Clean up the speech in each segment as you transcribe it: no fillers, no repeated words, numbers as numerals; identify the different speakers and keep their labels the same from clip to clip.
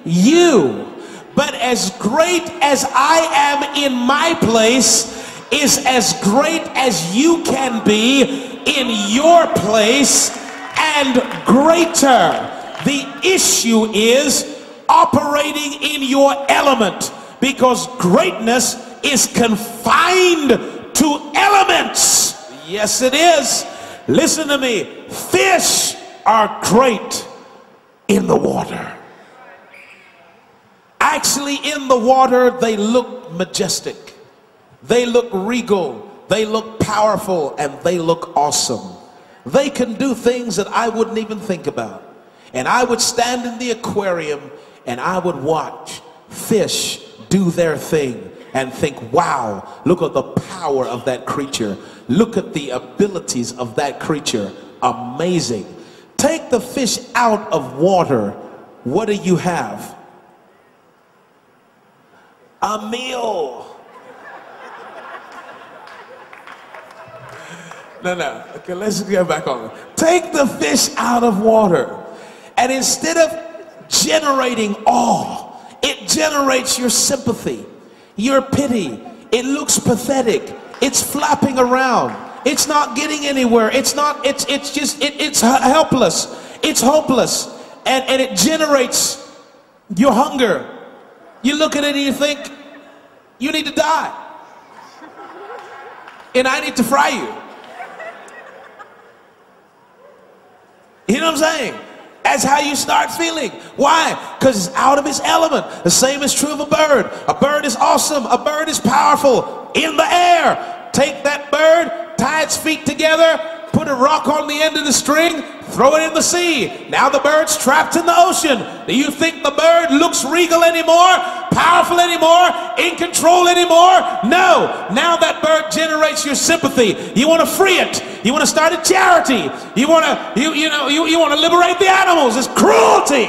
Speaker 1: you. But as great as I am in my place is as great as you can be in your place, and greater. The issue is operating in your element, because greatness is confined to elements. Yes, it is. Listen to me. Fish are great in the water. Actually, in the water, they look majestic. They look regal. They look powerful, and they look awesome. They can do things that I wouldn't even think about. And I would stand in the aquarium and I would watch fish do their thing and think, wow, look at the power of that creature. Look at the abilities of that creature. Amazing. Take the fish out of water. What do you have? A meal. No. Okay, let's get back on it. Take the fish out of water, and instead of generating awe, it generates your sympathy, your pity. It looks pathetic. It's flapping around. It's not getting anywhere. It's helpless. It's hopeless. And it generates your hunger. You look at it and you think, you need to die. And I need to fry you. You know what I'm saying? That's how you start feeling. Why? Because it's out of its element. The same is true of a bird. A bird is awesome. A bird is powerful. In the air. Take that bird, tie its feet together, put a rock on the end of the string, throw it in the sea. Now the bird's trapped in the ocean. Do you think the bird looks regal anymore? Powerful anymore? In control anymore? No. Now that bird generates your sympathy. You want to free it. You want to start a charity. You want to liberate the animals. It's cruelty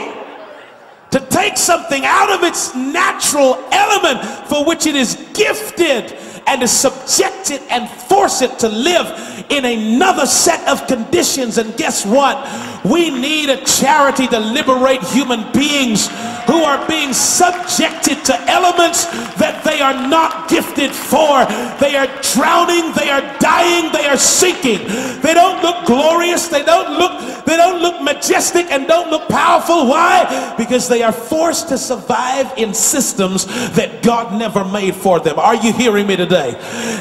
Speaker 1: to take something out of its natural element for which it is gifted, and to subject it and force it to live in another set of conditions. And guess what? We need a charity to liberate human beings who are being subjected to elements that they are not gifted for. They are drowning, they are dying, they are sinking. They don't look glorious, they don't look majestic, and don't look powerful. Why? Because they are forced to survive in systems that God never made for them. Are you hearing me today?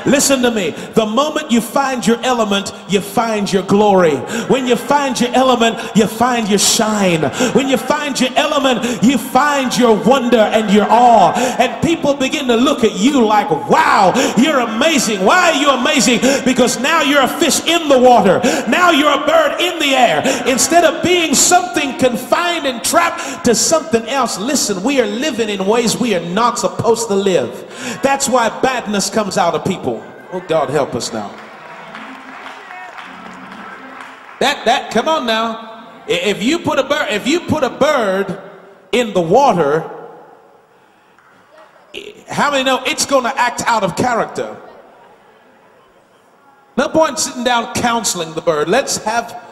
Speaker 1: Listen to me. The moment you find your element, you find your glory. When you find your element, you find your shine. When you find your element, you find your wonder and your awe. And people begin to look at you like, wow, you're amazing. Why are you amazing? Because now you're a fish in the water. Now you're a bird in the air. Instead of being something confined and trapped to something else. Listen, we are living in ways we are not supposed to live. That's why badness comes out of people. Oh, God help us now. Come on now. If you put a bird in the water, how many know it's going to act out of character? No point sitting down counseling the bird. Let's have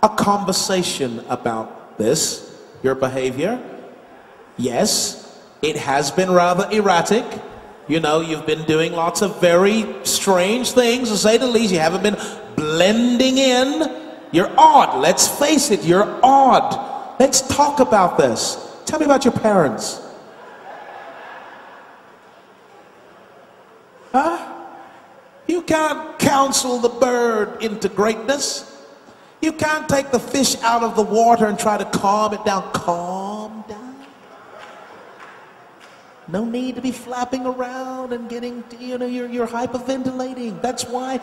Speaker 1: a conversation about this. Your behavior. Yes, it has been rather erratic. You know, you've been doing lots of very strange things, to say the least. You haven't been blending in. You're odd. Let's face it, you're odd. Let's talk about this. Tell me about your parents. Huh? You can't counsel the bird into greatness. You can't take the fish out of the water and try to calm it down. Calm down. No need to be flapping around and getting, you're hyperventilating. That's why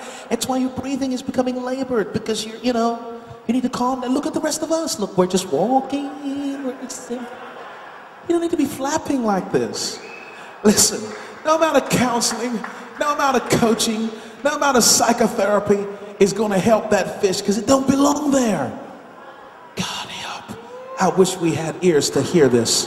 Speaker 1: your breathing is becoming labored, because you need to calm down. Look at the rest of us. Look, we're just walking. You don't need to be flapping like this. Listen, no amount of counseling, no amount of coaching, no amount of psychotherapy is going to help that fish, because it don't belong there. God help. I wish we had ears to hear this.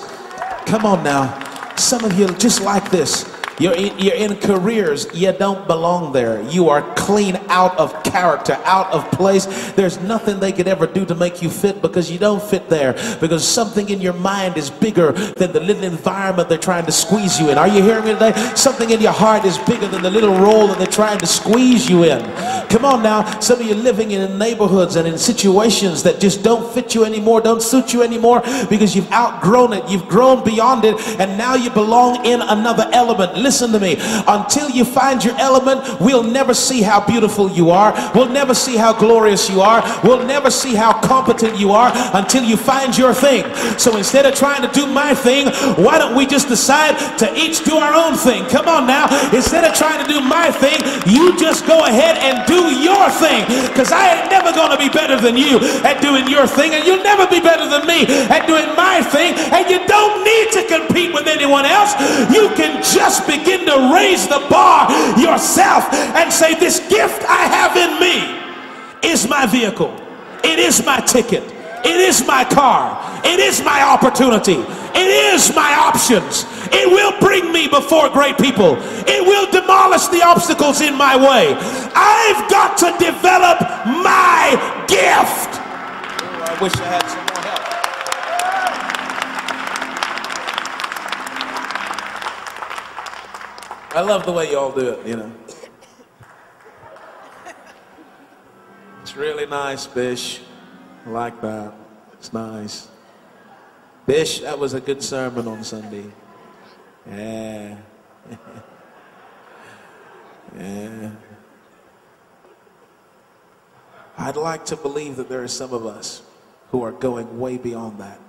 Speaker 1: Come on now. Some of you just like this. You're in careers, you don't belong there. You are clean out of character, out of place. There's nothing they could ever do to make you fit, because you don't fit there. Because something in your mind is bigger than the little environment they're trying to squeeze you in. Are you hearing me today? Something in your heart is bigger than the little role that they're trying to squeeze you in. Come on now, some of you living in neighborhoods and in situations that just don't fit you anymore, don't suit you anymore, because you've outgrown it, you've grown beyond it, and now you belong in another element. Listen to me, until you find your element, we'll never see how beautiful you are, we'll never see how glorious you are, we'll never see how competent you are until you find your thing. So instead of trying to do my thing, why don't we just decide to each do our own thing? Come on now, instead of trying to do my thing, you just go ahead and do your thing, because I ain't never going to be better than you at doing your thing, and you'll never be better than me at doing my thing, and you don't need to compete with anyone else. You can just begin to raise the bar yourself and say, this gift I have in me is my vehicle, it is my ticket, it is my car, it is my opportunity, it is my options. It will bring me before great people. It will demolish the obstacles in my way. I've got to develop my gift. Oh, I wish I had some more help. I love the way y'all do it, you know. It's really nice, Bish. I like that. It's nice. Bish, that was a good sermon on Sunday. Yeah. Yeah. I'd like to believe that there are some of us who are going way beyond that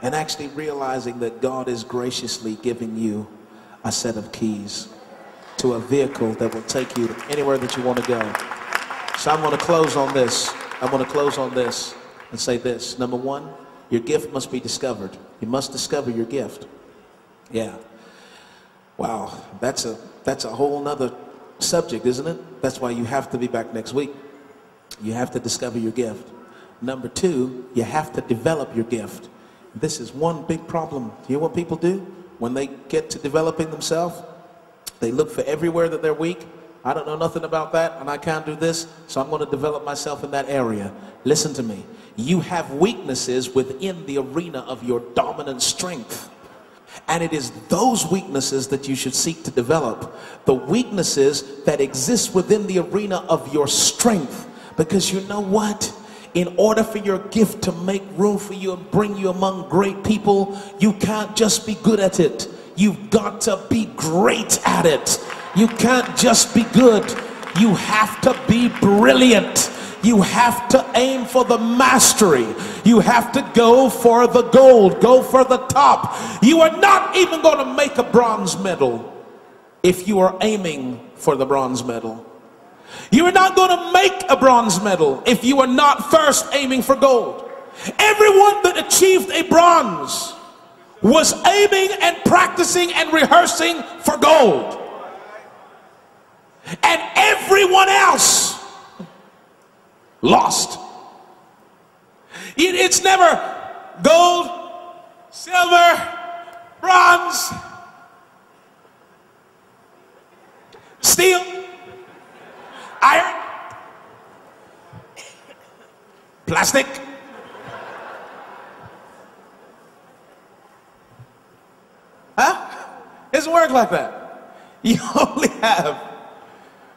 Speaker 1: and actually realizing that God is graciously giving you a set of keys to a vehicle that will take you anywhere that you want to go. So I'm going to close on this. I'm going to close on this and say this. Number one, your gift must be discovered. You must discover your gift. Yeah. Wow, that's a whole nother subject, isn't it? That's why you have to be back next week. You have to discover your gift. Number two, you have to develop your gift. This is one big problem. You know what people do when they get to developing themselves? They look for everywhere that they're weak. I don't know nothing about that, and I can't do this, so I'm going to develop myself in that area. Listen to me. You have weaknesses within the arena of your dominant strength. And it is those weaknesses that you should seek to develop. The weaknesses that exist within the arena of your strength. Because you know what? In order for your gift to make room for you and bring you among great people, you can't just be good at it. You've got to be great at it. You can't just be good. You have to be brilliant. You have to aim for the mastery. You have to go for the gold, go for the top. You are not even going to make a bronze medal if you are aiming for the bronze medal. You are not going to make a bronze medal if you are not first aiming for gold. Everyone that achieved a bronze was aiming and practicing and rehearsing for gold. And everyone else lost. It's never gold, silver, bronze, steel, iron, plastic. Huh? It doesn't work like that. You only have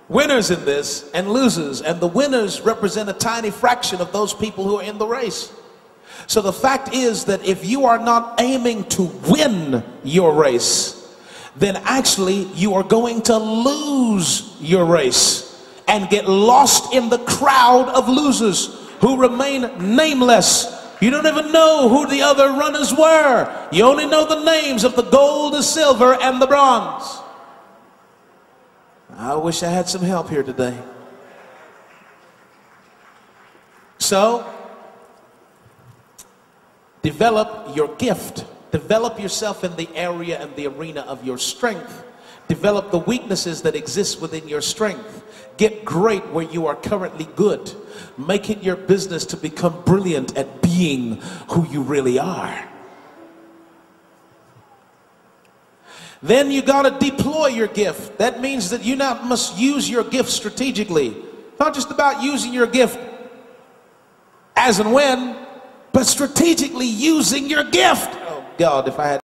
Speaker 1: winners in this and losers, and the winners represent a tiny fraction of those people who are in the race. So the fact is that if you are not aiming to win your race, then actually you are going to lose your race and get lost in the crowd of losers who remain nameless. You don't even know who the other runners were. You only know the names of the gold, the silver, and the bronze. I wish I had some help here today. So, develop your gift. Develop yourself in the area and the arena of your strength. Develop the weaknesses that exist within your strength. Get great where you are currently good. Make it your business to become brilliant at being who you really are. Then you got to deploy your gift. That means that you now must use your gift strategically. Not just about using your gift as and when, but strategically using your gift. Oh God, if I had